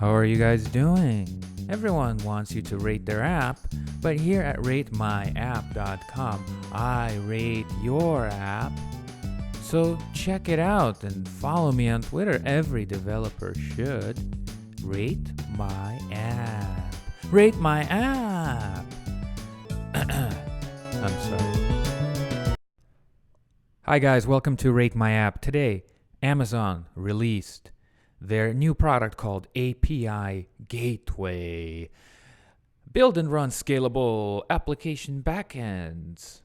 How are you guys doing? Everyone wants you to rate their app, but here at ratemyapp.com, I rate your app. So check it out and follow me on Twitter. Every developer should. Rate my app. Rate my app. I'm sorry. Hi guys, welcome to Rate My App. Today, Amazon released their new product called API Gateway. Build and run scalable application backends.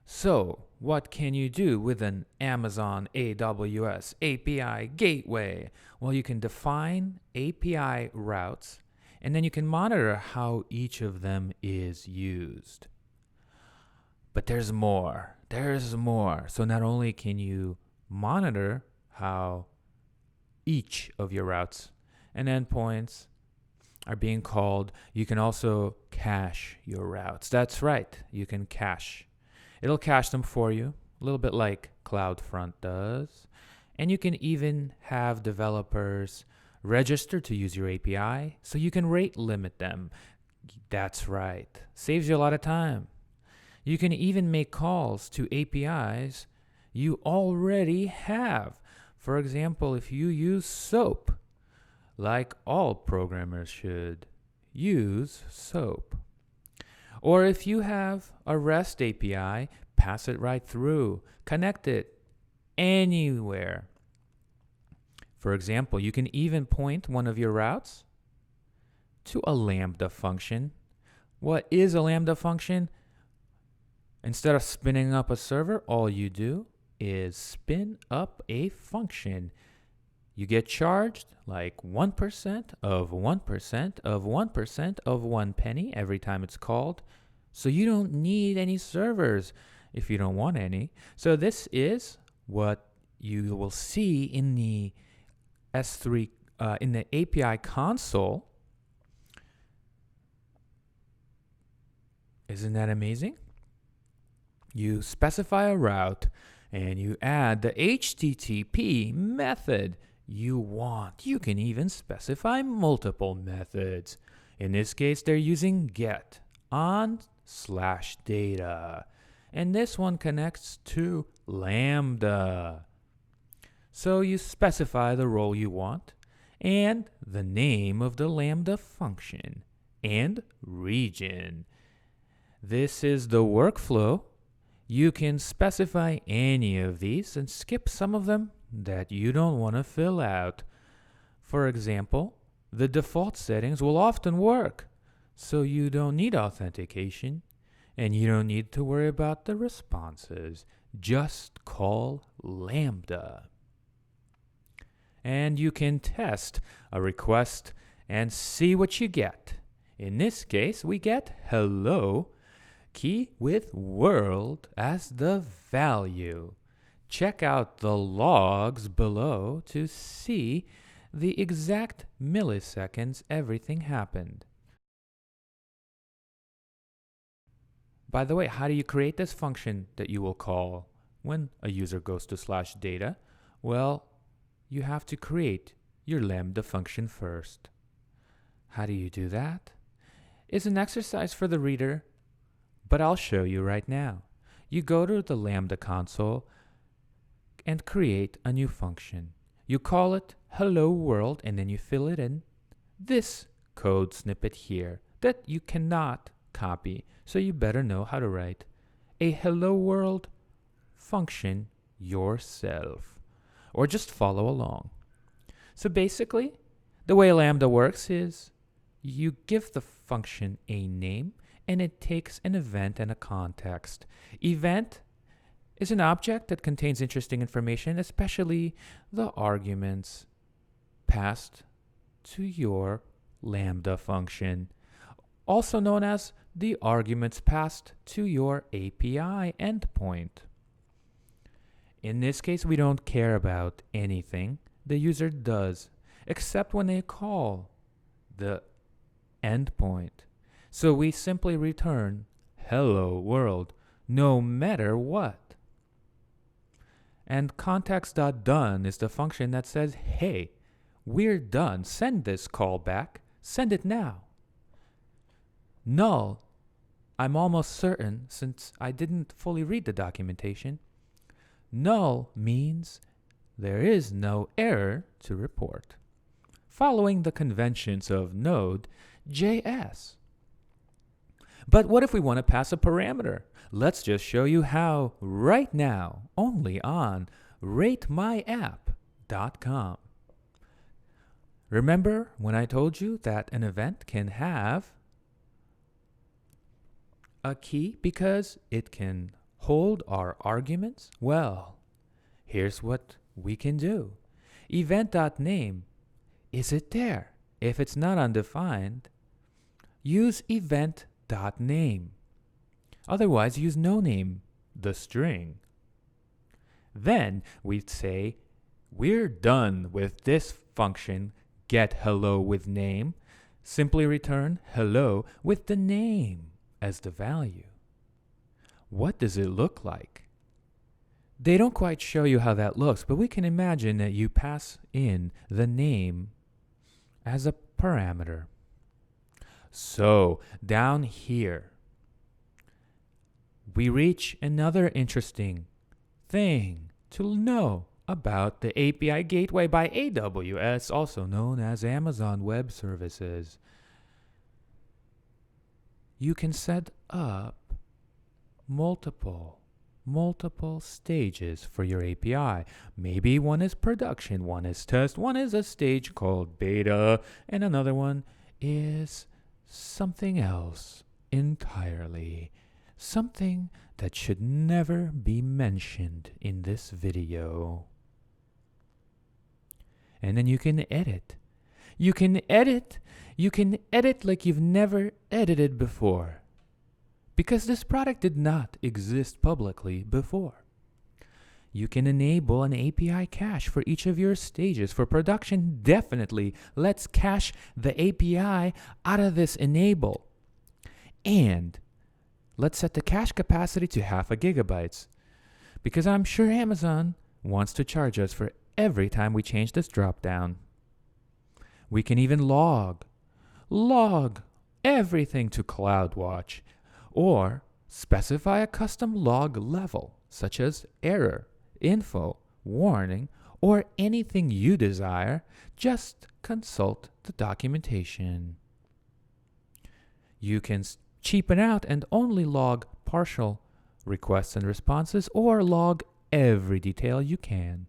So, what can you do with an Amazon AWS API Gateway? Well, you can define API routes, and then you can monitor how each of them is used. But there's more. There's more. So not only can you monitor how each of your routes and endpoints are being called, you can also cache your routes. That's right, you can cache. It'll cache them for you, a little bit like CloudFront does. And you can even have developers register to use your API, so you can rate limit them. That's right, saves you a lot of time. You can even make calls to APIs you already have. For example, if you use SOAP, like all programmers should use SOAP. Or if you have a REST API, pass it right through, connect it anywhere. For example, you can even point one of your routes to a Lambda function. What is a Lambda function? Instead of spinning up a server, all you do is spin up a function. You get charged like 1% of 1% of 1% of 1 penny every time it's called. So you don't need any servers if you don't want any. So this is what you will see in the S3 in the API console. Isn't that amazing? You specify a route and you add the HTTP method you want. You can even specify multiple methods. In this case, they're using get on/data. And this one connects to Lambda. So you specify the role you want and the name of the Lambda function and region. This is the workflow. You can specify any of these and skip some of them that you don't want to fill out. For example, the default settings will often work, so you don't need authentication and you don't need to worry about the responses. Just call Lambda. And you can test a request and see what you get. In this case, we get hello key with world as the value. Check out the logs below to see the exact milliseconds everything happened. By the way, how do you create this function that you will call when a user goes to /data? Well, you have to create your Lambda function first. How do you do that? It's an exercise for the reader, but I'll show you right now. You go to the Lambda console and create a new function. You call it hello world and then you fill it in this code snippet here that you cannot copy. So you better know how to write a hello world function yourself or just follow along. So basically, the way Lambda works is you give the function a name and it takes an event and a context. Event is an object that contains interesting information, especially the arguments passed to your Lambda function, also known as the arguments passed to your API endpoint. In this case, we don't care about anything the user does, except when they call the endpoint. So we simply return hello world, no matter what. And context.done is the function that says, hey, We're done. Send this call back. Send it now. Null, I'm almost certain, since I didn't fully read the documentation, null means there is no error to report, following the conventions of Node.js. But what if we want to pass a parameter? Let's just show you how right now, only on ratemyapp.com. Remember when I told you that an event can have a key because it can hold our arguments? Well, here's what we can do. Event.name, is it there? If it's not undefined, use event.name. Otherwise, use no-name, the string. Then we'd say, we're done with this function, getHelloWithName. Simply return hello with the name as the value. What does it look like? They don't quite show you how that looks, but we can imagine that you pass in the name as a parameter. So down here, we reach another interesting thing to know about the API Gateway by AWS, also known as Amazon Web Services. You can set up multiple stages for your API. Maybe one is production, one is test, one is a stage called beta, and another one is something else entirely. Something that should never be mentioned in this video. And then you can edit. You can edit like you've never edited before. Because this product did not exist publicly before. You can enable an API cache for each of your stages. For production, definitely, let's cache the API out of this enable. And let's set the cache capacity to 0.5 GB. Because I'm sure Amazon wants to charge us for every time we change this dropdown. We can even log everything to CloudWatch, or specify a custom log level, such as error, info, warning, or anything you desire. Just consult the documentation. You can cheapen out and only log partial requests and responses, or log every detail you can.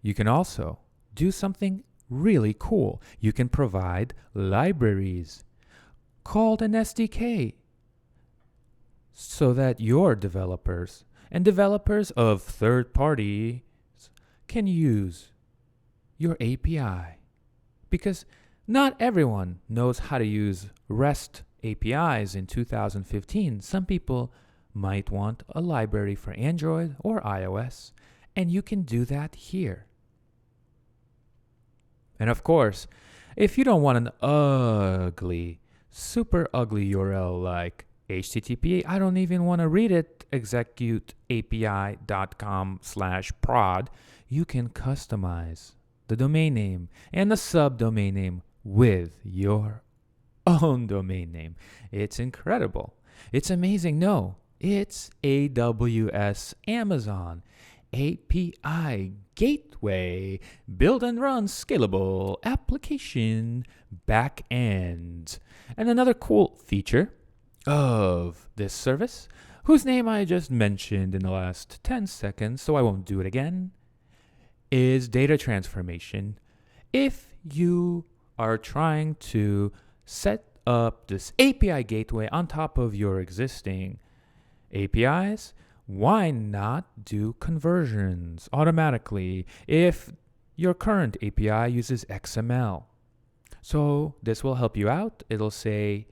You can also do something really cool. You can provide libraries called an SDK so that your developers and developers of third parties can use your API. Because not everyone knows how to use REST APIs in 2015. Some people might want a library for Android or iOS, and you can do that here. And of course, if you don't want an super ugly URL like HTTP, I don't even want to read it, executeapi.com/prod, you can customize the domain name and the subdomain name with your own domain name. It's incredible. It's amazing. No, it's AWS Amazon API Gateway, build and run scalable application backend. And another cool feature of this service, whose name I just mentioned in the last 10 seconds, so I won't do it again, is data transformation. If you are trying to set up this API Gateway on top of your existing APIs, why not do conversions automatically if your current API uses XML? So this will help you out. It'll say,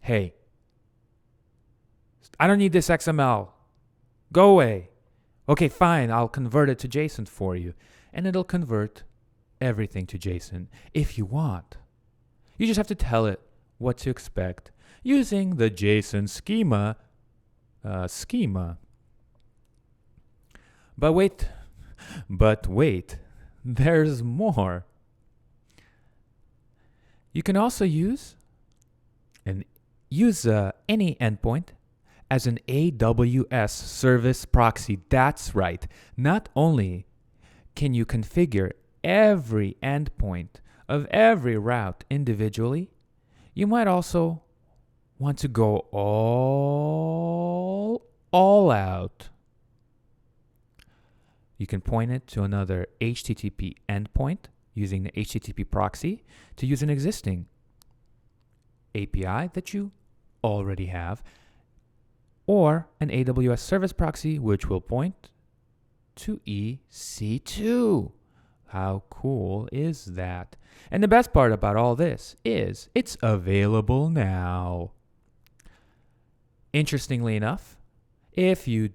hey, I don't need this XML. Go away. Okay, fine, I'll convert it to JSON for you. And it'll convert everything to JSON if you want. You just have to tell it what to expect using the JSON schema. But wait, there's more. You can also use any endpoint as an AWS service proxy. That's right. Not only can you configure every endpoint of every route individually, you might also want to go all out. You can point it to another HTTP endpoint using the HTTP proxy to use an existing API that you already have, or an AWS service proxy which will point to EC2. How cool is that? And the best part about all this is it's available now. Interestingly enough, if you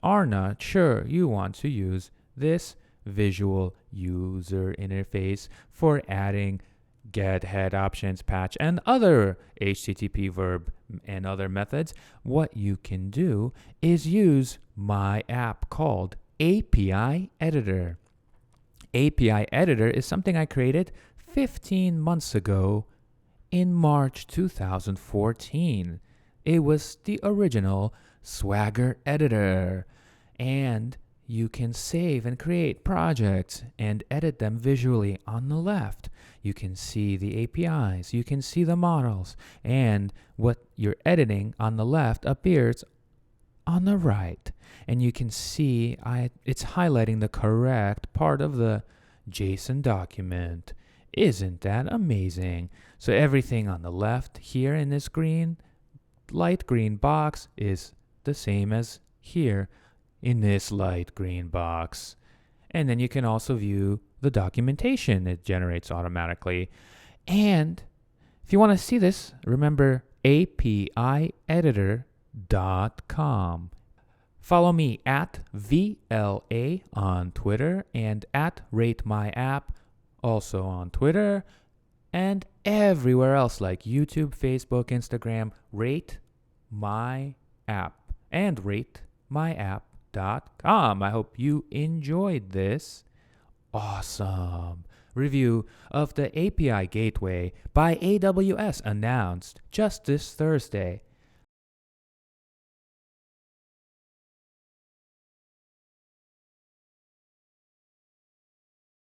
are not sure you want to use this visual user interface for adding get, head, options, patch, and other HTTP verb and other methods, what you can do is use my app called API Editor. API Editor is something I created 15 months ago in March 2014. It was the original Swagger editor, and you can save and create projects and edit them visually on the left. You can see the APIs, you can see the models, and what you're editing on the left appears on the right. And you can see it's highlighting the correct part of the JSON document. Isn't that amazing? So everything on the left here in this light green box is the same as here in this light green box. And then you can also view the documentation it generates automatically. And if you want to see this, remember apieditor.com. Follow me at VLA on Twitter and at RateMyApp also on Twitter, and everywhere else like YouTube, Facebook, Instagram. Rate My App and ratemyapp.com. I hope you enjoyed this awesome review of the API Gateway by AWS announced just this Thursday.